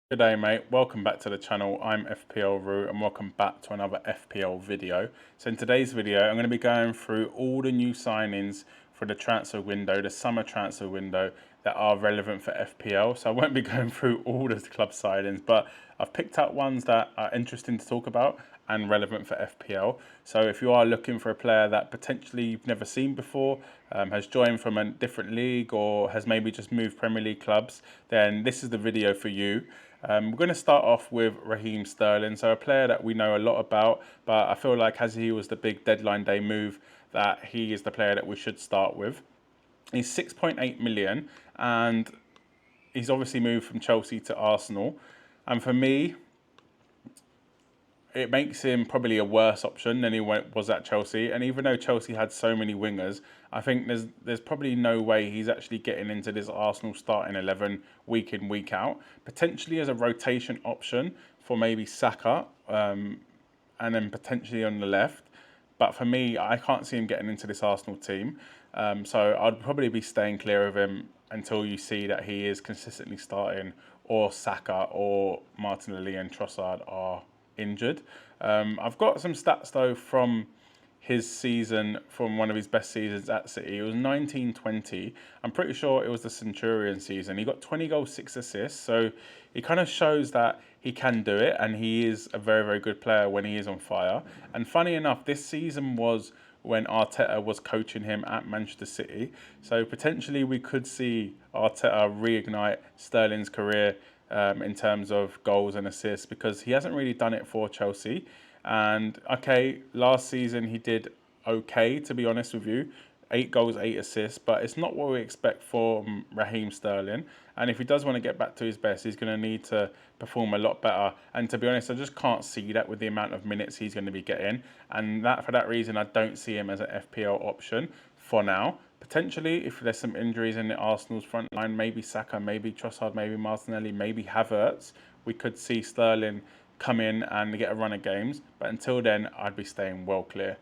Good day, mate. Welcome back to the channel. I'm FPL Root and welcome back to another FPL video. So in today's video, I'm going to be going through all the new signings for the transfer window, the summer transfer window that are relevant for FPL. So I won't be going through all the club signings, but I've picked out ones that are interesting to talk about and relevant for FPL. So if you are looking for a player that potentially you've never seen before, has joined from a different league or has maybe just moved Premier League clubs, then this is the video for you. We're going to start off with Raheem Sterling, so a player that we know a lot about, but I feel like as he was the big deadline day move, that he is the player that we should start with. He's 6.8 million, and he's obviously moved from Chelsea to Arsenal. And for me, it makes him probably a worse option than he was at Chelsea. And even though Chelsea had so many wingers, I think there's probably no way he's actually getting into this Arsenal starting 11 week in, week out. Potentially as a rotation option for maybe Saka, and then potentially on the left. But for me, I can't see him getting into this Arsenal team. So I'd probably be staying clear of him until you see that he is consistently starting, or Saka or Martinelli and Trossard are injured. I've got some stats though from his season, from one of his best seasons at City. It was 1920. I'm pretty sure it was the Centurion season. He got 20 goals, 6 assists. So it kind of shows that he can do it, and he is a very, very good player when he is on fire. And funny enough, this season was when Arteta was coaching him at Manchester City. So potentially we could see Arteta reignite Sterling's career in terms of goals and assists, because he hasn't really done it for Chelsea. And okay, last season he did okay, to be honest with you. 8 goals, 8 assists, but it's not what we expect from Raheem Sterling. And if he does want to get back to his best, he's going to need to perform a lot better. And to be honest, I just can't see that with the amount of minutes he's going to be getting. And that for that reason, I don't see him as an FPL option for now. Potentially, if there's some injuries in the Arsenal's front line, maybe Saka, maybe Trossard, maybe Martinelli, maybe Havertz, we could see Sterling come in and get a run of games. But until then, I'd be staying well clear.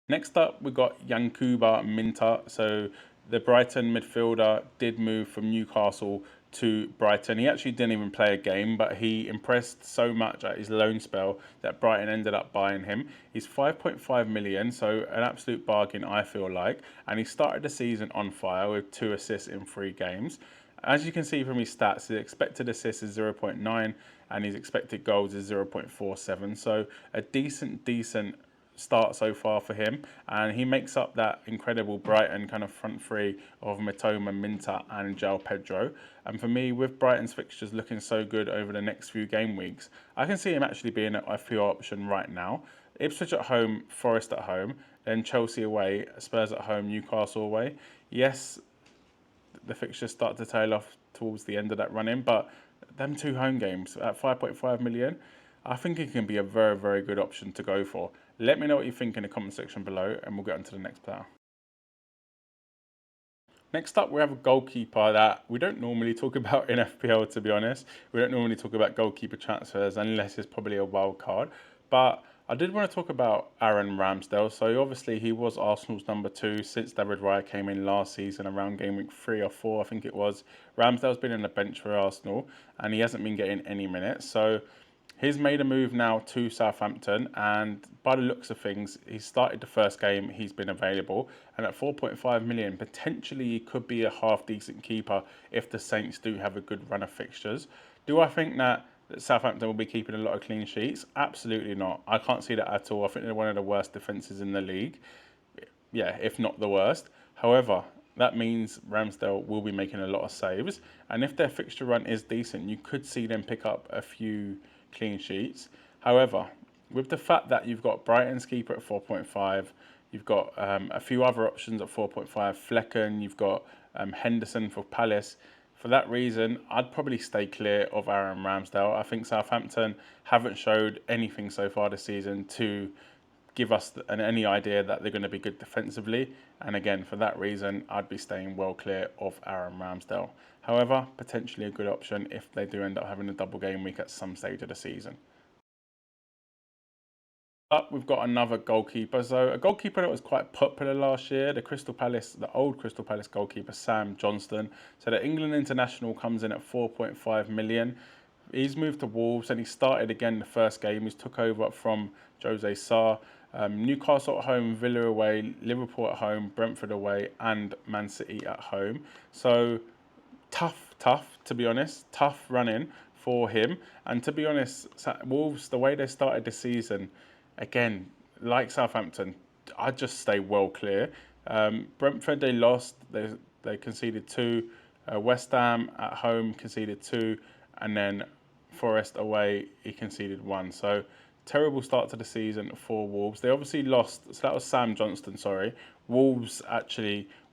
Next up, we got Yankuba Minta. So the Brighton midfielder did move from Newcastle to Brighton. He actually didn't even play a game, but he impressed so much at his loan spell that Brighton ended up buying him. He's 5.5 million, so an absolute bargain, I feel like. And he started the season on fire with 2 assists in 3 games. As you can see from his stats, his expected assist is 0.9 and his expected goals is 0.47. So a decent start so far for him, and he makes up that incredible Brighton kind of front three of Mitoma, Minta and João Pedro. And for me, with Brighton's fixtures looking so good over the next few game weeks, I can see him actually being a FPL option right now. Ipswich at home, Forest at home, then Chelsea away, Spurs at home, Newcastle away. Yes, the fixtures start to tail off towards the end of that run-in, but them 2 home games at 5.5 million, I think it can be a very, very good option to go for. Let me know what you think in the comment section below, and we'll get on to the next player. Next up, we have a goalkeeper that we don't normally talk about in FPL, to be honest. We don't normally talk about goalkeeper transfers unless it's probably a wild card. But I did want to talk about Aaron Ramsdale. So obviously he was Arsenal's number 2 since David Raya came in last season around game week 3 or 4, I think it was. Ramsdale's been on the bench for Arsenal and he hasn't been getting any minutes. So he's made a move now to Southampton, and by the looks of things, he started the first game, he's been available, and at 4.5 million, potentially he could be a half-decent keeper if the Saints do have a good run of fixtures. Do I think that Southampton will be keeping a lot of clean sheets? Absolutely not. I can't see that at all. I think they're one of the worst defences in the league. Yeah, if not the worst. However, that means Ramsdale will be making a lot of saves, and if their fixture run is decent, you could see them pick up a few clean sheets. However, with the fact that you've got Brighton's keeper at 4.5, you've got a few other options at 4.5, Flecken, you've got Henderson for Palace. For that reason, I'd probably stay clear of Aaron Ramsdale. I think Southampton haven't showed anything so far this season to give us any idea that they're going to be good defensively. And again, for that reason, I'd be staying well clear of Aaron Ramsdale. However, potentially a good option if they do end up having a double game week at some stage of the season. Up, we've got another goalkeeper. So a goalkeeper that was quite popular last year, the old Crystal Palace goalkeeper, Sam Johnstone. So the England international comes in at 4.5 million. He's moved to Wolves and he started again the first game. He's took over from Jose Sarr. Newcastle at home, Villa away, Liverpool at home, Brentford away, and Man City at home. So tough to be honest, tough running for him. And to be honest, Wolves, the way they started the season, again, like Southampton, I'd just stay well clear. Brentford, they lost, they conceded two. West Ham at home conceded two, and then Forest away, he conceded one. So terrible start to the season for Wolves. They obviously lost. So that was Sam Johnston. Sorry, Wolves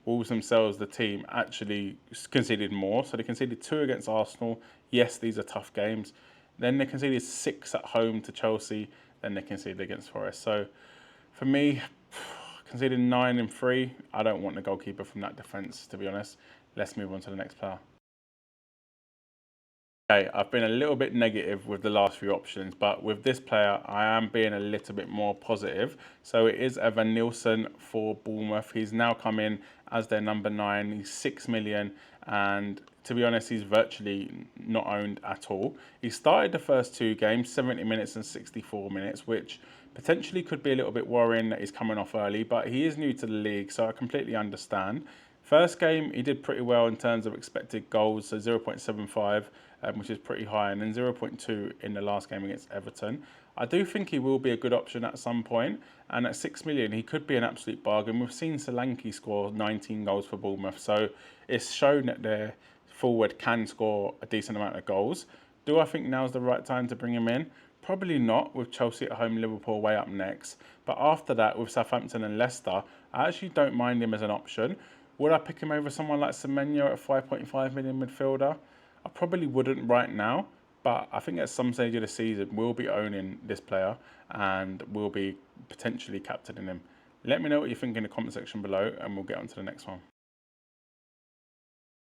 themselves, the team, actually conceded more. So they conceded two against Arsenal. Yes, these are tough games. Then they conceded six at home to Chelsea. Then they conceded against Forest. So for me, conceded 9 and 3. I don't want the goalkeeper from that defence, to be honest. Let's move on to the next player. Okay, I've been a little bit negative with the last few options, but with this player, I am being a little bit more positive. So it is Evan Nielsen for Bournemouth. He's now come in as their number 9. He's 6 million, and to be honest, he's virtually not owned at all. He started the first two games, 70 minutes and 64 minutes, which potentially could be a little bit worrying that he's coming off early, but he is new to the league, so I completely understand. First game, he did pretty well in terms of expected goals, so 0.75, which is pretty high, and then 0.2 in the last game against Everton. I do think he will be a good option at some point, and at 6 million, he could be an absolute bargain. We've seen Solanke score 19 goals for Bournemouth, so it's shown that their forward can score a decent amount of goals. Do I think now's the right time to bring him in? Probably not, with Chelsea at home, Liverpool way up next. But after that, with Southampton and Leicester, I actually don't mind him as an option. Would I pick him over someone like Semenyo at 5.5 million midfielder? I probably wouldn't right now, but I think at some stage of the season we'll be owning this player and we'll be potentially captaining him. Let me know what you think in the comment section below and we'll get on to the next one.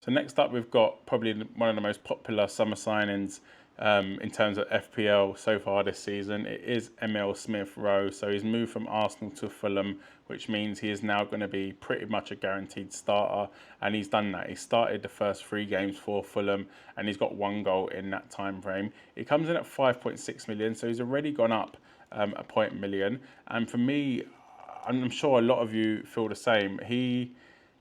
So next up, we've got probably one of the most popular summer signings in terms of FPL so far this season. It is Emil SmithRow. So he's moved from Arsenal to Fulham, which means he is now going to be pretty much a guaranteed starter. And he's done that. He started the first 3 games for Fulham and he's got 1 goal in that time frame. He comes in at 5.6 million, so he's already gone up a point million. And for me, I'm sure a lot of you feel the same. He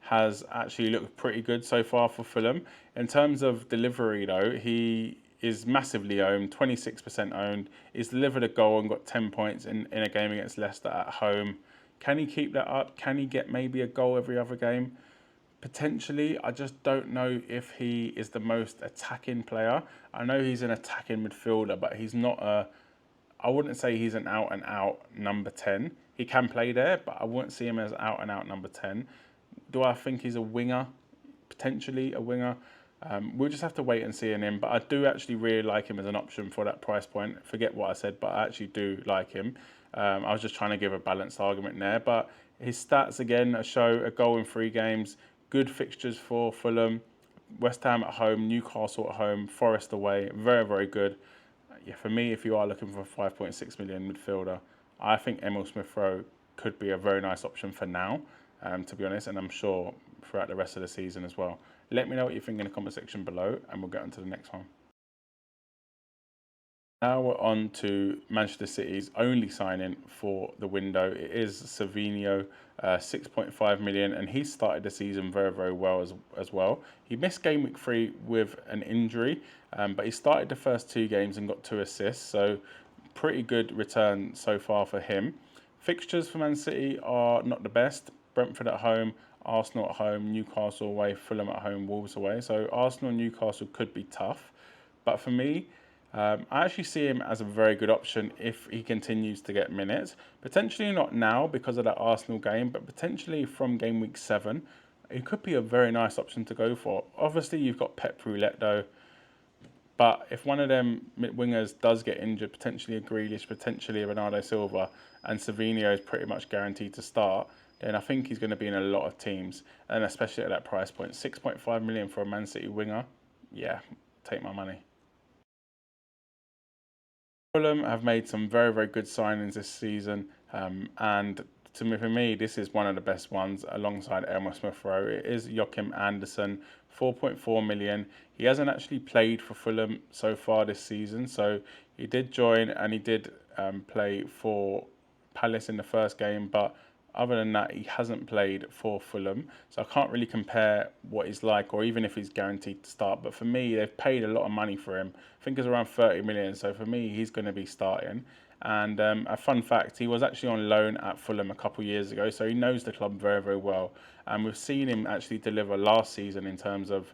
has actually looked pretty good so far for Fulham. In terms of delivery, though, he is massively owned, 26% owned. He's delivered a goal and got 10 points in a game against Leicester at home. Can he keep that up? Can he get maybe a goal every other game? Potentially. I just don't know if he is the most attacking player. I know he's an attacking midfielder, but he's not I wouldn't say he's an out and out number 10. He can play there, but I wouldn't see him as out and out number 10. Do I think he's a winger? Potentially a winger. We'll just have to wait and see in him. But I do actually really like him as an option for that price point. Forget what I said, but I actually do like him. I was just trying to give a balanced argument there. But his stats, again, show a goal in 3 games. Good fixtures for Fulham. West Ham at home, Newcastle at home, Forest away. Very, very good. Yeah, for me, if you are looking for a 5.6 million midfielder, I think Emil SmithRow could be a very nice option for now, to be honest, and I'm sure throughout the rest of the season as well. Let me know what you think in the comment section below, and we'll get on to the next one. Now we're on to Manchester City's only signing for the window. It is Savinho, 6.5 million, and he started the season very, very well as well. He missed game week 3 with an injury, but he started the first 2 games and got 2 assists, so pretty good return so far for him. Fixtures for Man City are not the best. Brentford at home, Arsenal at home, Newcastle away, Fulham at home, Wolves away. So Arsenal and Newcastle could be tough, but for me, I actually see him as a very good option if he continues to get minutes. Potentially not now because of that Arsenal game, but potentially from game week 7, it could be a very nice option to go for. Obviously, you've got Pep Roulette though, but if one of them wingers does get injured, potentially a Grealish, potentially a Bernardo Silva, and Savinho is pretty much guaranteed to start, then I think he's going to be in a lot of teams, and especially at that price point. 6.5 million for a Man City winger, yeah, take my money. Fulham have made some very, very good signings this season, and for me, this is one of the best ones alongside Emil SmithRow. It is Joachim Andersen, 4.4 million. He hasn't actually played for Fulham so far this season, so he did join and he did play for Palace in the first game, but other than that, he hasn't played for Fulham, so I can't really compare what he's like or even if he's guaranteed to start. But for me, they've paid a lot of money for him. I think it's around 30 million, so for me, he's going to be starting. And a fun fact, he was actually on loan at Fulham a couple of years ago, so he knows the club very, very well. And we've seen him actually deliver last season in terms of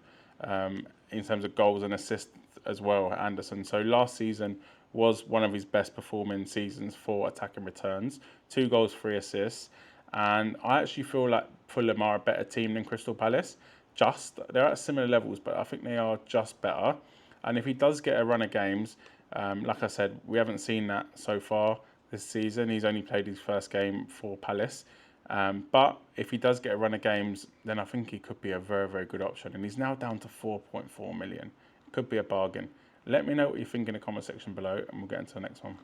goals and assists as well, Anderson. So last season was one of his best performing seasons for attacking returns. 2 goals, 3 assists. And I actually feel like Fulham are a better team than Crystal Palace. They're at similar levels, but I think they are just better. And if he does get a run of games, like I said, we haven't seen that so far this season. He's only played his first game for Palace. But if he does get a run of games, then I think he could be a very, very good option. And he's now down to 4.4 million. Could be a bargain. Let me know what you think in the comment section below, and we'll get into the next one.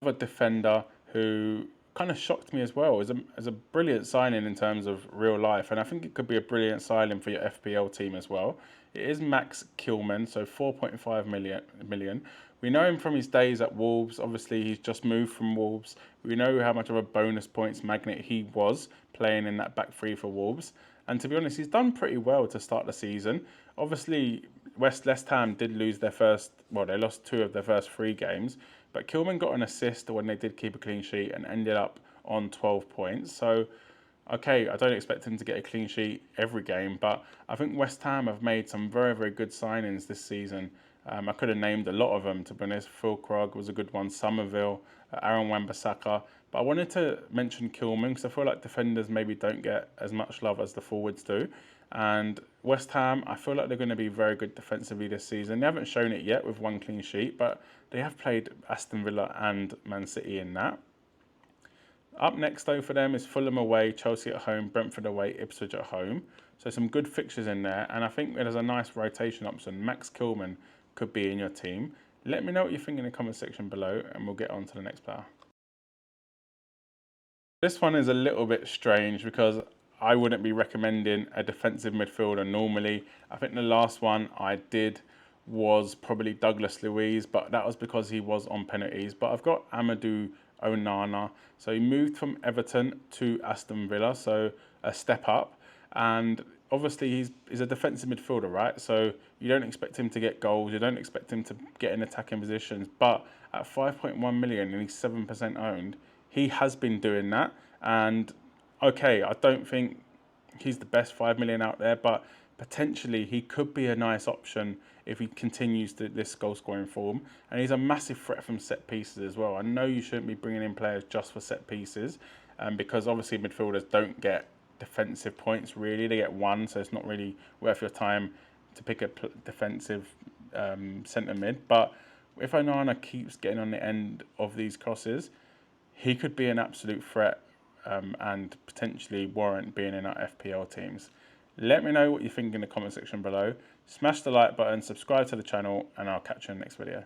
Another defender who kind of shocked me as well as a brilliant signing in terms of real life, and I think it could be a brilliant signing for your FPL team as well. It is Max Kiemann, so 4.5 million. We know him from his days at Wolves. Obviously, he's just moved from Wolves. We know how much of a bonus points magnet he was playing in that back three for Wolves. And to be honest, he's done pretty well to start the season. Obviously, West Ham did lose they lost 2 of their first 3 games. But Kiemann got an assist when they did keep a clean sheet and ended up on 12 points. So, okay, I don't expect him to get a clean sheet every game, but I think West Ham have made some very, very good signings this season. I could have named a lot of them, to be honest. Phil Krog was a good one, Somerville, Aaron Wan-Bissaka. But I wanted to mention Kiemann because I feel like defenders maybe don't get as much love as the forwards do. And West Ham, I feel like they're going to be very good defensively this season. They haven't shown it yet with 1 clean sheet, but they have played Aston Villa and Man City in that. Up next, though, for them is Fulham away, Chelsea at home, Brentford away, Ipswich at home. So some good fixtures in there, and I think there's a nice rotation option. Max Kiemann could be in your team. Let me know what you think in the comment section below, and we'll get on to the next player. This one is a little bit strange because I wouldn't be recommending a defensive midfielder normally. I think the last one I did was probably Douglas Luiz, but that was because he was on penalties. But I've got Amadou Onana. So he moved from Everton to Aston Villa, so a step up. And obviously he's a defensive midfielder, right? So you don't expect him to get goals, you don't expect him to get in attacking positions. But at 5.1 million and he's 7% owned, he has been doing that. And okay, I don't think he's the best 5 million out there, but potentially he could be a nice option if he continues this goal scoring form. And he's a massive threat from set pieces as well. I know you shouldn't be bringing in players just for set pieces, because obviously midfielders don't get defensive points really. They get 1, so it's not really worth your time to pick a defensive centre mid. But if Onana keeps getting on the end of these crosses, he could be an absolute threat and potentially warrant being in our FPL teams. Let me know what you think in the comment section below. Smash the like button, subscribe to the channel, and I'll catch you in the next video.